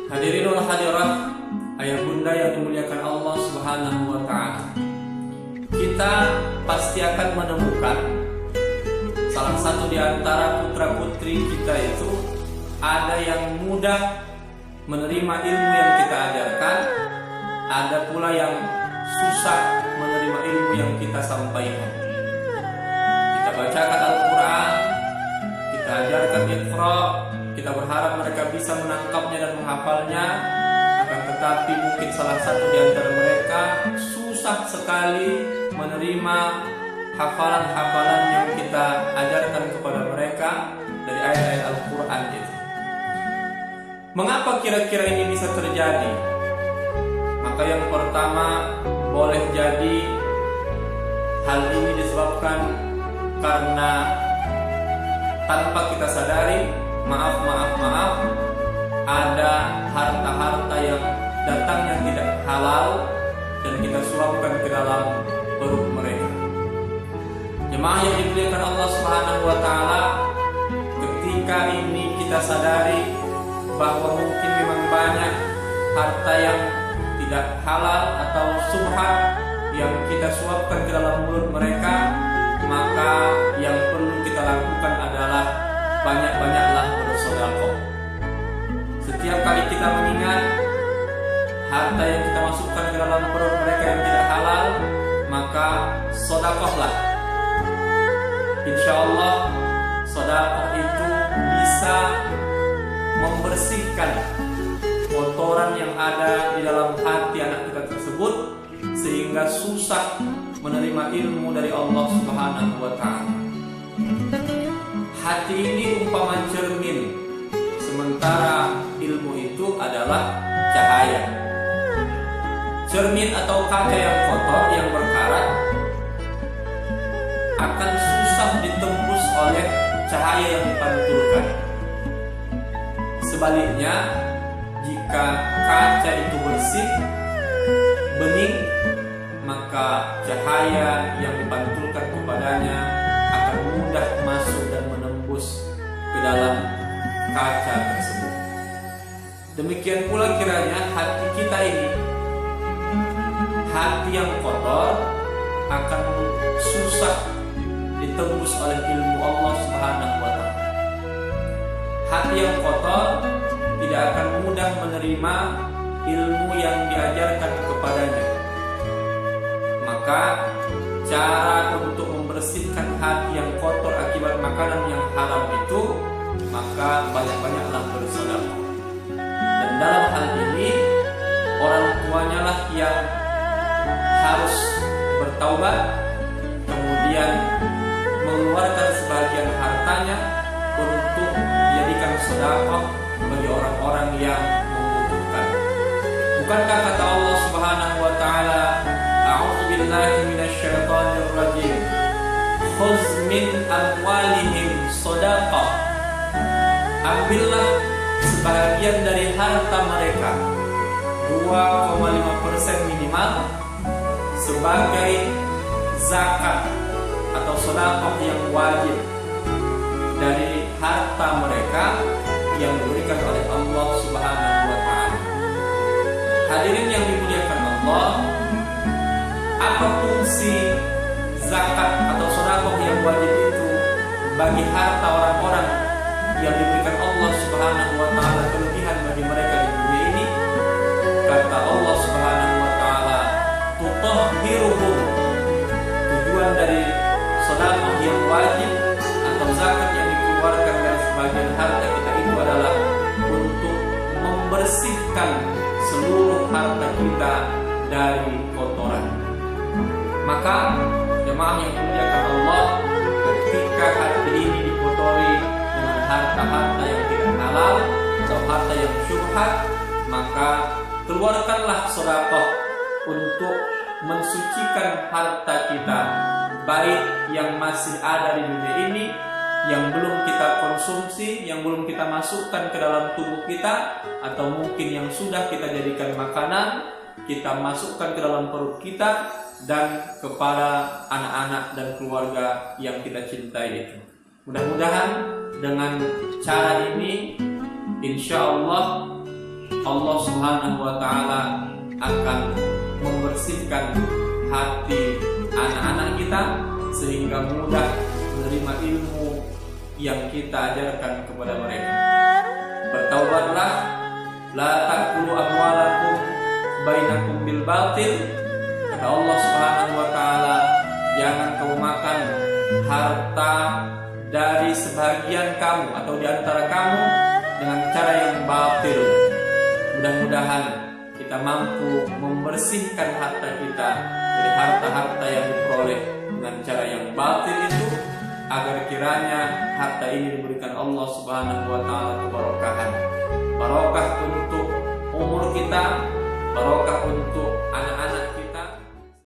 Hadirin wal hadirat, ayah bunda yang dimuliakan Allah Subhanahu wa Ta'ala, kita pasti akan menemukan salah satu di antara putra putri kita itu ada yang mudah menerima ilmu yang kita ajarkan, ada pula yang susah menerima ilmu yang kita sampaikan. Kita bacakan Al-Quran, kita ajarkan Iqra, kita berharap mereka bisa menangkapnya dan menghafalnya. Akan tetapi mungkin salah satu di antara mereka susah sekali menerima hafalan-hafalan yang kita ajarkan kepada mereka dari ayat-ayat Al-Quran itu. Mengapa kira-kira ini bisa terjadi? Maka yang pertama, boleh jadi hal ini disebabkan karena tanpa kita sadari, maaf, ada harta-harta yang datang yang tidak halal dan kita suapkan ke dalam perut mereka. Jemaah yang dimuliakan Allah Subhanahu wa Ta'ala, ketika ini kita sadari bahwa mungkin memang banyak harta yang tidak halal atau subhat yang kita suapkan ke dalam mulut mereka, maka yang perlu kita lakukan adalah banyak-banyaklah bersedekah. Setiap kali kita mengingat harta yang kita masukkan ke dalam perut mereka yang tidak halal, maka sedekahlah. Insya Allah sedekah itu bisa membersihkan kotoran yang ada di dalam hati anak kita tersebut, sehingga susah menerima ilmu dari Allah Subhanahu wa Ta'ala. Hati ini umpama cermin, sementara ilmu itu adalah cahaya. Cermin atau kaca yang kotor, yang berkarat, akan susah ditembus oleh cahaya yang dipantulkan. Sebaliknya, jika kaca itu bersih, bening, maka cahaya yang dipantulkan kepadanya akan mudah masuk dan menembus ke dalam kaca tersebut. Demikian pula kiranya hati kita ini, hati yang kotor, akan susah ditembus oleh ilmu Allah Subhanahu wa Ta'ala. Hati yang kotor tidak akan mudah menerima ilmu yang diajarkan kepadanya. Maka cara untuk membersihkan hati yang kotor akibat makanan yang haram itu, maka banyak-banyaklah bersedekah. Dan dalam hal ini orang tuanya lah yang harus bertaubat, kemudian mengeluarkan sebagian hartanya untuk dijadikan sedekah bagi orang-orang yang membutuhkan. Bukankah kata Allah Subhanahu wa Ta'ala, A'udzu billahi minasyaitonir rajim, khudz min amwalihim shadaqah, ambillah sebagian dari harta mereka 2,5% minimal sebagai zakat atau sedekah yang wajib dari harta mereka yang diberikan oleh Allah Subhanahu wa Ta'ala. Hadirin yang dimuliakan Allah, apa fungsi zakat atau sedekah yang wajib itu bagi harta orang-orang yang diberikan Allah Subhanahu wa Ta'ala kelebihan bagi mereka di dunia ini? Kata Allah Subhanahu wa Ta'ala, tutahhiruhum. Tujuan dari sedekah yang wajib atau zakat yang dikeluarkan dari sebagian harta kita itu adalah untuk membersihkan seluruh harta kita dari kotoran. Maka jemaah yang dimuliakan Allah, ketika hati ini dikotori dengan harta-harta yang tidak halal atau harta yang syubhat, maka keluarkanlah sedekah untuk mensucikan harta kita, baik yang masih ada di dunia ini, yang belum kita konsumsi, yang belum kita masukkan ke dalam tubuh kita, atau mungkin yang sudah kita jadikan makanan, kita masukkan ke dalam perut kita, dan kepada anak-anak dan keluarga yang kita cintai itu. Mudah-mudahan dengan cara ini, insya Allah Allah Subhanahu wa taala akan membersihkan hati anak-anak kita sehingga mudah menerima ilmu yang kita ajarkan kepada mereka. Bertaubatlah, la taqulu amwalakum bainakum bil batil. Kata Allah Subhanahu wa taala, jangan kamu makan harta dari sebagian kamu atau di antara kamu dengan cara yang batil. Mudah-mudahan kita mampu membersihkan harta kita dari harta-harta yang diperoleh dengan cara yang batil itu, agar kiranya harta ini diberikan Allah Subhanahu wa taala keberkahan. Barokah untuk umur kita, barokah untuk anak-anak